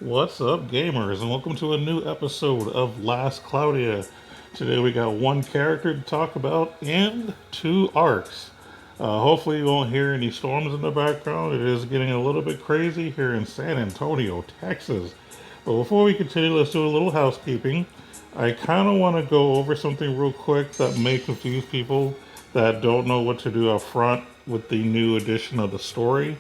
What's up, gamers, and welcome to a new episode of Last Claudia. Today we got one character to talk about and two arcs. Hopefully, you won't hear any storms in the background. It is getting a little bit crazy here in San Antonio, Texas. But before we continue, let's do a little housekeeping. I kind of want to go over something real quick that may confuse people that don't know what to do up front with the new edition of the story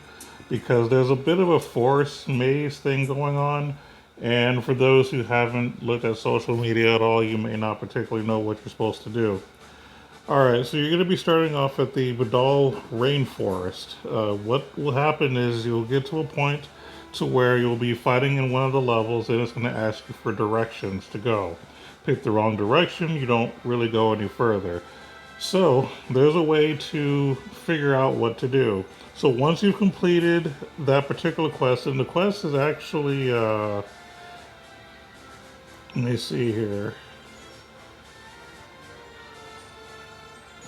because there's a bit of a forest maze thing going on. And for those who haven't looked at social media at all, you may not particularly know what you're supposed to do. Alright, so you're going to be starting off at the Badal rainforest. What will happen is you'll get to a point to where you'll be fighting in one of the levels and it's going to ask you for directions to go. Pick the wrong direction, you don't really go any further. So there's a way to figure out what to do. So once you've completed that particular quest, and the quest is actually, let me see here.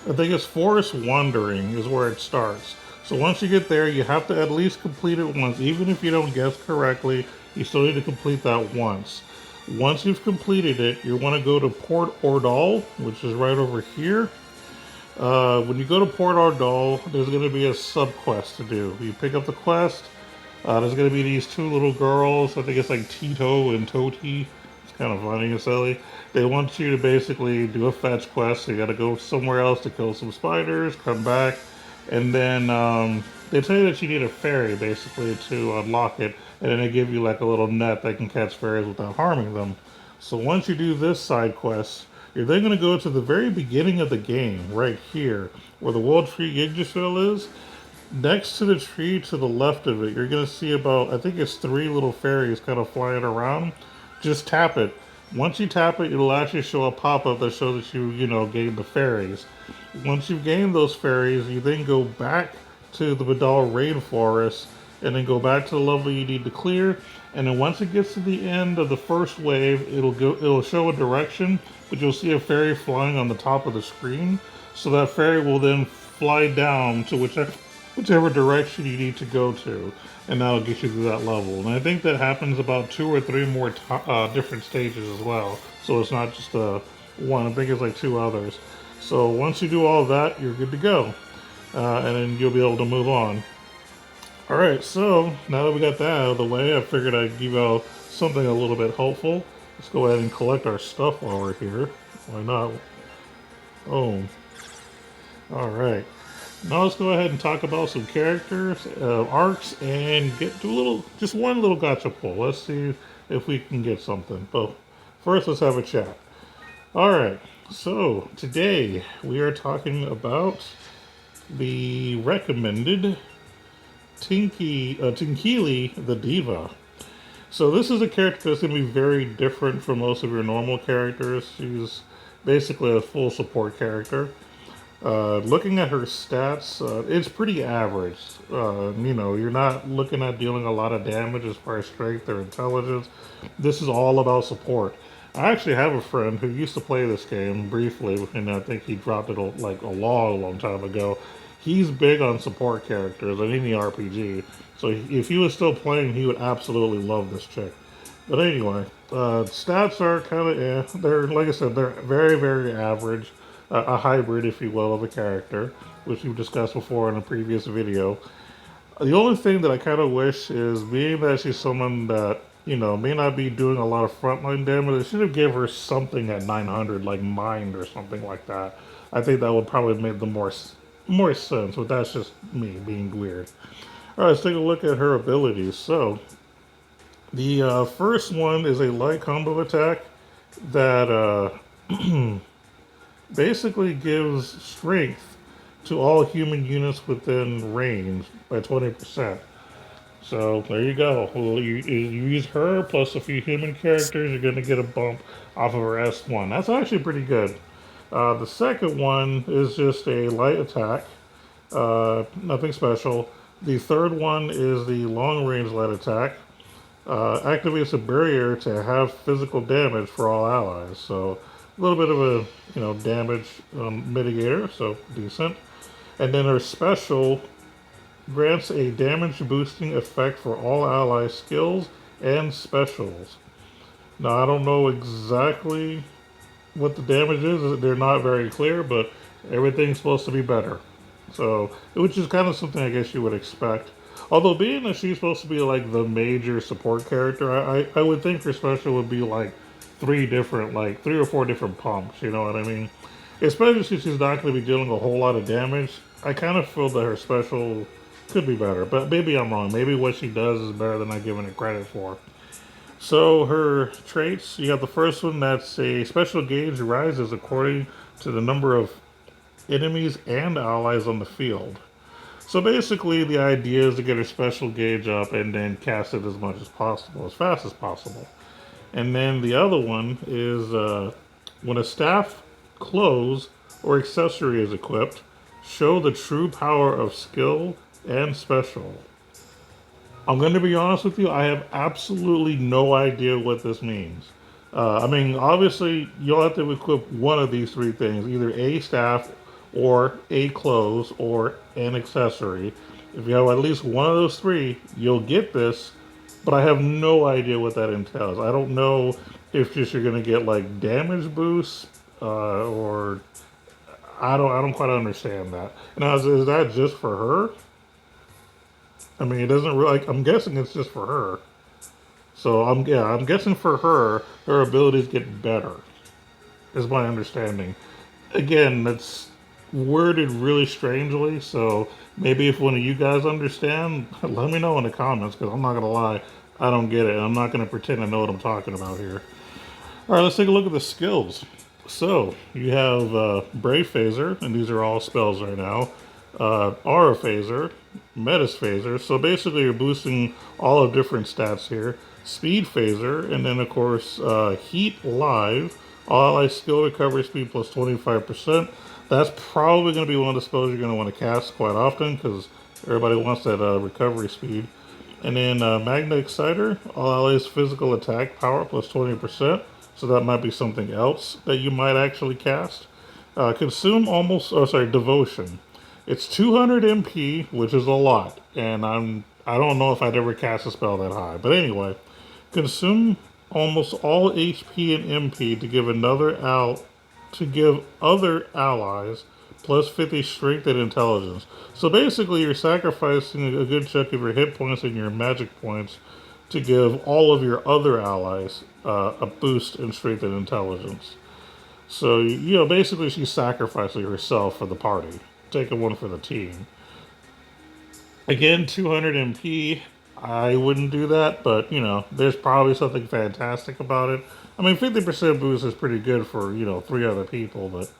I think it's Forest Wandering is where it starts. So once you get there, you have to at least complete it once. Even if you don't guess correctly, you still need to complete that once. Once you've completed it, you want to go to Port Ordal, which is right over here. When you go to Port Ardal, there's going to be a sub quest to do. You pick up the quest. There's going to be these two little girls. I think it's like Tito and Toti. It's kind of funny and silly. They want you to basically do a fetch quest. So you got to go somewhere else to kill some spiders, come back, and then they tell you that you need a fairy basically to unlock it, and then they give you like a little net that can catch fairies without harming them. So once you do this side quest, you're then going to go to the very beginning of the game, right here, where the World Tree Yggdrasil is. Next to the tree to the left of it, you're going to see about, I think it's three little fairies kind of flying around. Just tap it. Once you tap it, it'll actually show a pop-up that shows that gained the fairies. Once you've gained those fairies, you then go back to the Badal rainforest and then go back to the level you need to clear. And then once it gets to the end of the first wave, it'll show a direction, but you'll see a fairy flying on the top of the screen. So that fairy will then fly down to whichever direction you need to go to, and that'll get you through that level. And I think that happens about two or three more different stages as well. So it's not just one. I think it's like two others. So once you do all of that, you're good to go, and then you'll be able to move on. All right, so now that we got that out of the way, I figured I'd give out something a little bit hopeful. Let's go ahead and collect our stuff while we're here. Why not? Oh, all right. Now let's go ahead and talk about some characters, arcs, and get to just one little gacha pull. Let's see if we can get something. But first, let's have a chat. All right. So today we are talking about the recommended Tinkili, the diva. So this is a character that's going to be very different from most of your normal characters. She's basically a full support character. Looking at her stats, it's pretty average. You're not looking at dealing a lot of damage as far as strength or intelligence. This is all about support. I actually have a friend who used to play this game briefly, and I think he dropped it like a long time ago. He's big on support characters in any RPG, so if he was still playing, he would absolutely love this chick. But anyway, stats are kind of they're like I said, they're very average, a hybrid, if you will, of a character, which we've discussed before in a previous video. The only thing that I kind of wish is, being that she's someone that may not be doing a lot of frontline damage, they should have gave her something at 900, like Mind or something like that. I think that would probably make the more sense, but that's just me being weird. All right, let's take a look at her abilities. So, the first one is a light combo attack that basically gives strength to all human units within range by 20%. So there you go. Well, you use her plus a few human characters, you're going to get a bump off of her S1. That's actually pretty good. The second one is just a light attack, nothing special. The third one is the long range light attack. Activates a barrier to have physical damage for all allies. So a little bit of a damage mitigator, so decent. And then her special grants a damage boosting effect for all ally skills and specials. Now, I don't know exactly what the damage is. They're not very clear, but everything's supposed to be better. So, which is kind of something I guess you would expect. Although, being that she's supposed to be like the major support character, I would think her special would be like three or four different pumps, you know what I mean? Especially since she's not going to be dealing a whole lot of damage. I kind of feel that her special could be better, but maybe I'm wrong. Maybe what she does is better than I'm giving it credit for. So her traits, you have the first one that's a special gauge rises according to the number of enemies and allies on the field. So basically, the idea is to get her special gauge up and then cast it as much as possible, as fast as possible. And then the other one is when a staff, clothes, or accessory is equipped, show the true power of skill and special. I'm going to be honest with you, I have absolutely no idea what this means. I mean, obviously, you'll have to equip one of these three things either a staff, or a clothes, or an accessory. If you have at least one of those three, you'll get this, but I have no idea what that entails. I don't know if just you're going to get like damage boosts, or I don't quite understand that. Now, is that just for her? I mean, it doesn't really. Like, I'm guessing it's just for her. So I'm guessing for her, her abilities get better. Is my understanding. Again, that's worded really strangely. So maybe if one of you guys understand, let me know in the comments because I'm not gonna lie, I don't get it. I'm not gonna pretend I know what I'm talking about here. All right, let's take a look at the skills. So you have Brave Phaser, and these are all spells right now. Aura Phaser, Metis Phaser. So basically, you're boosting all of different stats here. Speed Phaser, and then of course Heat Live. All ally skill recovery speed plus 25%. That's probably going to be one of the spells you're going to want to cast quite often because everybody wants that recovery speed. And then Magna Exciter, all allies physical attack power plus 20%. So that might be something else that you might actually cast. Devotion. It's 200 MP, which is a lot, and I don't know if I'd ever cast a spell that high. But anyway, consume almost all HP and MP to give other allies plus 50 strength and intelligence. So basically, you're sacrificing a good chunk of your hit points and your magic points to give all of your other allies a boost in strength and intelligence. So, you know, basically she's sacrificing herself for the party, taking one for the team. Again, 200 MP. I wouldn't do that, but, you know, there's probably something fantastic about it. I mean, 50% boost is pretty good for, you know, three other people, but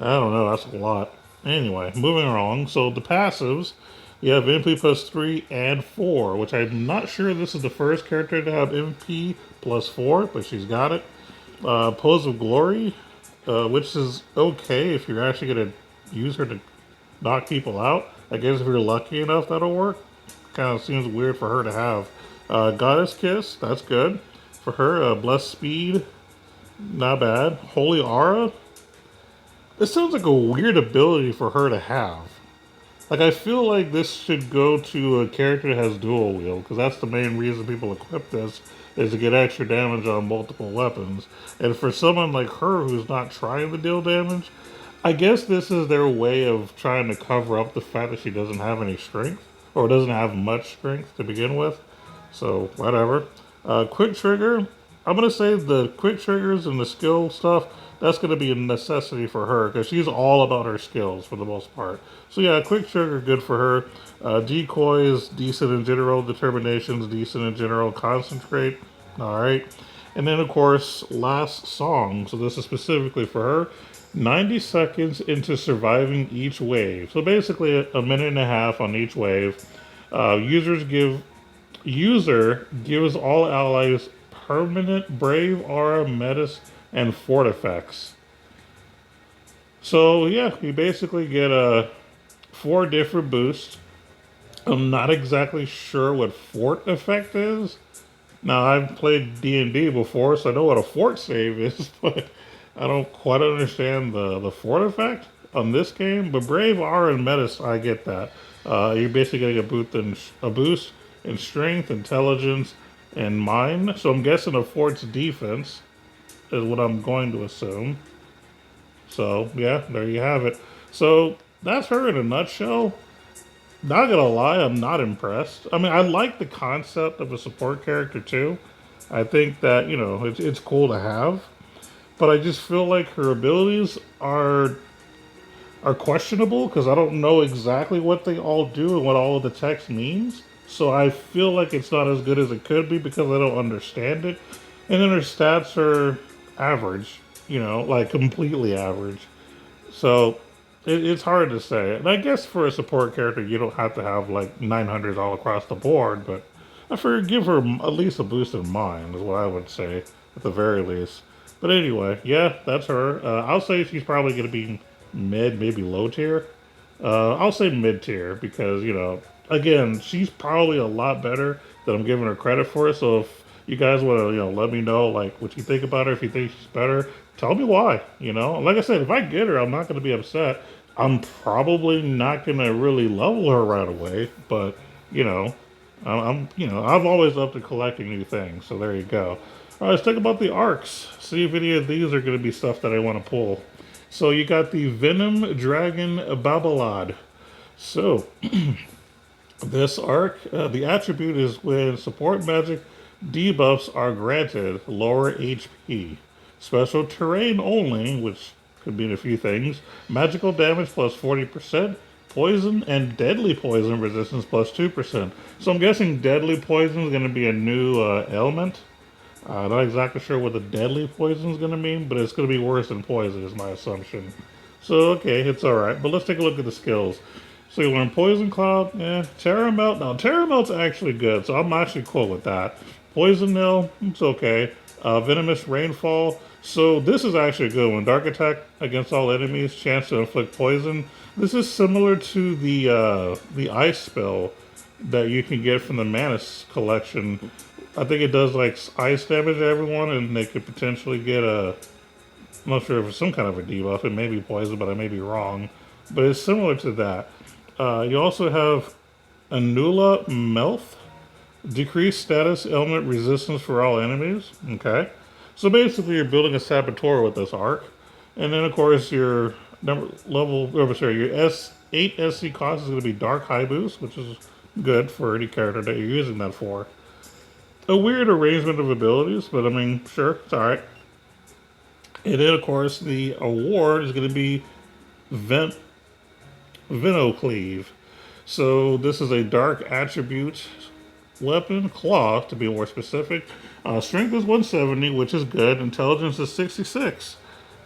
I don't know, that's a lot. Anyway, moving along. So the passives, you have MP plus 3 and 4, which I'm not sure this is the first character to have MP plus 4, but she's got it. Pose of Glory, which is okay if you're actually going to use her to knock people out. I guess if you're lucky enough, that'll work. Kind of seems weird for her to have. Goddess Kiss, that's good. For her, Blessed Speed, not bad. Holy Aura, this sounds like a weird ability for her to have. Like, I feel like this should go to a character that has dual wield, because that's the main reason people equip this, is to get extra damage on multiple weapons. And for someone like her who's not trying to deal damage, I guess this is their way of trying to cover up the fact that she doesn't have any strength, or doesn't have much strength to begin with. So, whatever. Quick Trigger, I'm going to say the quick triggers and the skill stuff, that's going to be a necessity for her because she's all about her skills for the most part. So yeah, quick trigger, good for her. Decoys, decent in general. Determinations, decent in general. Concentrate, all right. And then, of course, last song. So this is specifically for her. 90 seconds into surviving each wave. So basically a minute and a half on each wave. User gives all allies permanent Brave, Aura, Metis, and Fort effects. So yeah, you basically get 4 different boosts. I'm not exactly sure what Fort effect is. Now I've played D&D before, so I know what a Fort save is, but I don't quite understand the Fort effect on this game. But Brave, Aura, and Metis, I get that. You're basically getting a boost in strength, intelligence, in mine. So I'm guessing a fort's defense is what I'm going to assume. So yeah, there you have it. So that's her in a nutshell. Not gonna lie, I'm not impressed. I mean, I like the concept of a support character too. I think that it's cool to have, but I just feel like her abilities are questionable because I don't know exactly what they all do and what all of the text means. So I feel like it's not as good as it could be because I don't understand it. And then her stats are average, like completely average. So it's hard to say. And I guess for a support character, you don't have to have like 900 all across the board, but I figure give her at least a boost in mind, is what I would say, at the very least. But anyway, yeah, that's her. I'll say she's probably going to be mid, maybe low tier. I'll say mid tier because, again, she's probably a lot better than I'm giving her credit for. So if you guys want to, let me know like what you think about her, if you think she's better, tell me why. Like I said, if I get her, I'm not going to be upset. I'm probably not going to really level her right away, but you know, I've always loved to collecting new things. So there you go. All right, let's talk about the arcs. See if any of these are going to be stuff that I want to pull. So you got the Venom Dragon Babalad. So this arc, the attribute is when support magic debuffs are granted, lower HP. Special terrain only, which could mean a few things. Magical damage plus 40%. Poison and deadly poison resistance plus 2%. So I'm guessing deadly poison is going to be a new element. Not exactly sure what the deadly poison is going to mean, but it's going to be worse than poison, is my assumption. So, okay, it's alright. But let's take a look at the skills. So you learn Poison Cloud, Terra Melt. Now, Terra Melt's actually good, so I'm actually cool with that. Poison Nail, it's okay. Venomous Rainfall. So this is actually a good one. Dark Attack against all enemies, chance to inflict poison. This is similar to the Ice spell that you can get from the Manus collection. I think it does like ice damage to everyone, and they could potentially get a. I'm not sure if it's some kind of a debuff. It may be poison, but I may be wrong. But it's similar to that. You also have Anula Melth. Decreased status element resistance for all enemies. Okay. So basically, you're building a Saboteur with this arc. And then, of course, your your S8 SC cost is going to be Dark High Boost, which is good for any character that you're using that for. A weird arrangement of abilities, but I mean, sure, it's alright. And then, of course, the award is going to be Venocleave. So this is a dark attribute weapon, claw to be more specific. Strength is 170, which is good. Intelligence is 66,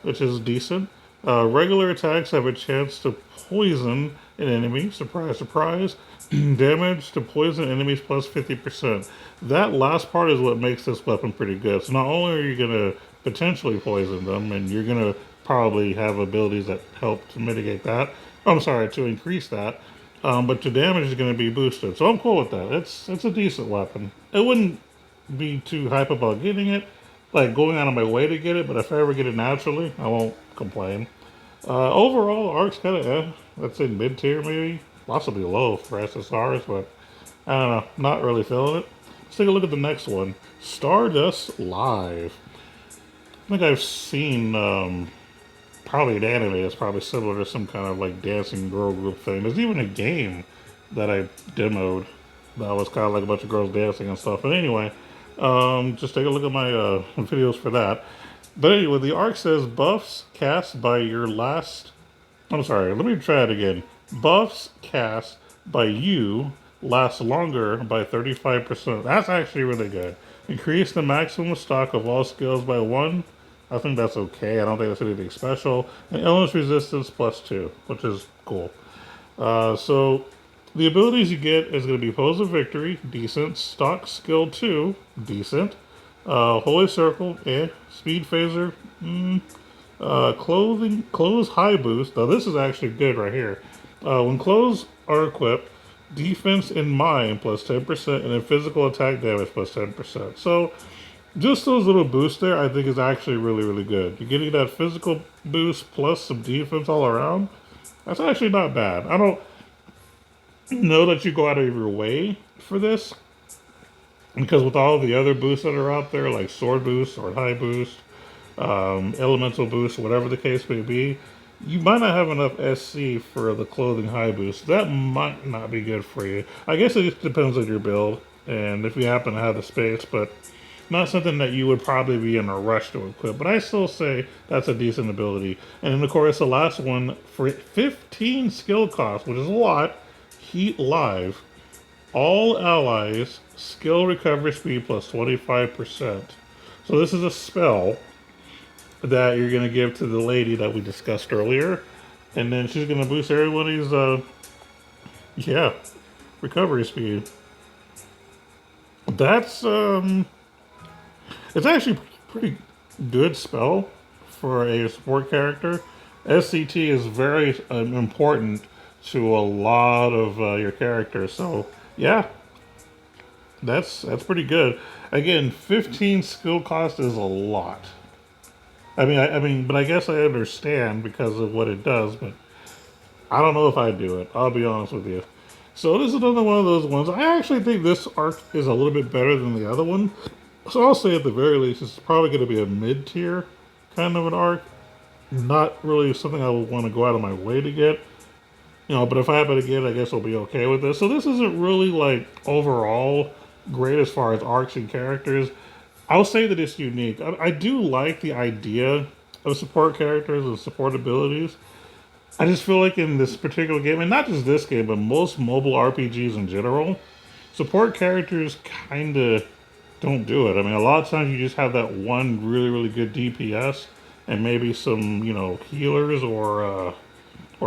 which is decent. Regular attacks have a chance to poison an enemy. Surprise, surprise. Damage to poison enemies plus 50%. That last part is what makes this weapon pretty good. So not only are you going to potentially poison them, and you're going to probably have abilities that help to mitigate that. I'm sorry, to increase that. But the damage is going to be boosted. So I'm cool with that. It's a decent weapon. It wouldn't be too hype about getting it, like going out of my way to get it, but if I ever get it naturally, I won't complain. Overall, Ark's kind of, let's say mid tier maybe, possibly low for SSRs, but I don't know, not really feeling it. Let's take a look at the next one, Stardust Live. I think I've seen probably an anime that's probably similar to some kind of like dancing girl group thing. There's even a game that I demoed that was kind of like a bunch of girls dancing and stuff. But anyway, just take a look at my videos for that. But anyway, the arc says buffs cast by your last. I'm sorry, let me try it again. Buffs cast by you last longer by 35%. That's actually really good. Increase the maximum stock of all skills by 1. I think that's okay. I don't think that's anything special. And illness resistance plus 2, which is cool. So the abilities you get is going to be Pose of Victory, decent. Stock Skill 2, decent. Holy Circle, Speed Phaser, Clothes High Boost. Now this is actually good right here. When clothes are equipped, defense in mind plus 10%, and then physical attack damage plus 10%. So just those little boosts there, I think is actually really, really good. You're getting that physical boost plus some defense all around. That's actually not bad. I don't know that you go out of your way for this, Because with all the other boosts that are out there, like sword boost, sword high boost, elemental boost, whatever the case may be, you might not have enough SC for the clothing high boost. That might not be good for you. I guess it just depends on your build and if you happen to have the space, but not something that you would probably be in a rush to equip. But I still say that's a decent ability. And then of course the last one for 15 skill cost, which is a lot, Heat Live. All allies skill recovery speed plus 25%. So this is a spell that you're going to give to the lady that we discussed earlier. And then she's going to boost everybody's, yeah, recovery speed. That's, it's actually a pretty good spell for a support character. SCT is very important to a lot of your characters. So, yeah, that's pretty good. Again, 15 skill cost is a lot. I mean, but I guess I understand because of what it does, but I don't know if I do it. I'll be honest with you. So this is another one of those ones. I actually think this arc is a little bit better than the other one. So I'll say at the very least, it's probably going to be a mid-tier kind of an arc. Not really something I would want to go out of my way to get. But if I happen to get it, I guess I'll be okay with this. So this isn't really like overall great as far as arcs and characters. I'll say that it's unique. I do like the idea of support characters and support abilities. I just feel like in this particular game, and not just this game, but most mobile RPGs in general, support characters kind of don't do it. I mean, a lot of times you just have that one really, really good DPS and maybe some, healers or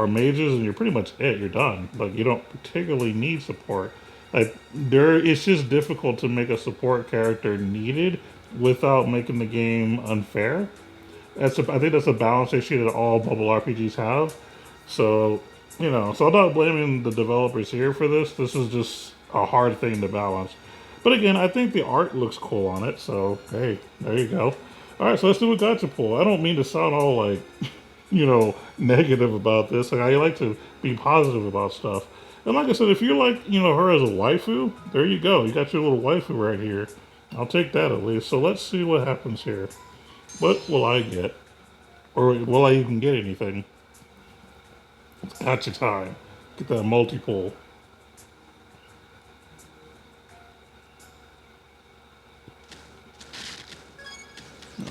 mages, and you're pretty much it. You're done. Like you don't particularly need support. Like it's just difficult to make a support character needed without making the game unfair. I think that's a balance issue that all mobile RPGs have. So so I'm not blaming the developers here for this. This is just a hard thing to balance. But again, I think the art looks cool on it. So hey, there you go. All right, so let's do a Gacha pull. I don't mean to sound all like negative about this. Like I like to be positive about stuff. And like I said, if you like, her as a waifu, there you go. You got your little waifu right here. I'll take that at least. So let's see what happens here. What will I get? Or will I even get anything? It's Gacha time. Get that multi-pull.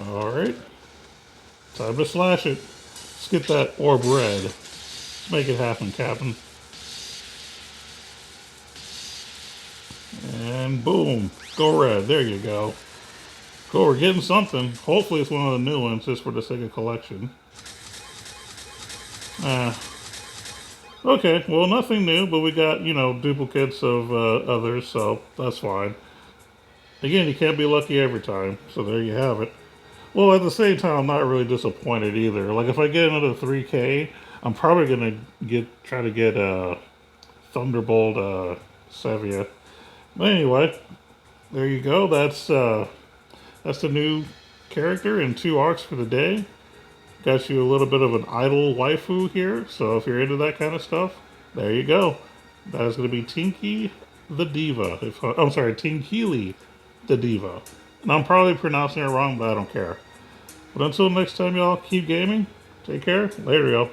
Alright. Time to slash it. Let's get that orb red. Let's make it happen, Captain. And boom. Go red. There you go. Cool, we're getting something. Hopefully it's one of the new ones just for the sake of collection. Okay, well nothing new, but we got, duplicates of others, so that's fine. Again, you can't be lucky every time, so there you have it. Well, at the same time, I'm not really disappointed either. Like, if I get another 3K, I'm probably gonna try to get Thunderbolt Sevia. But anyway, there you go. That's the new character and 2 arcs for the day. Got you a little bit of an idol waifu here, so if you're into that kind of stuff, there you go. That is going to be Tinky the Diva. I'm sorry, Tinkili the Diva. And I'm probably pronouncing it wrong, but I don't care. But until next time, y'all, keep gaming. Take care. Later, y'all.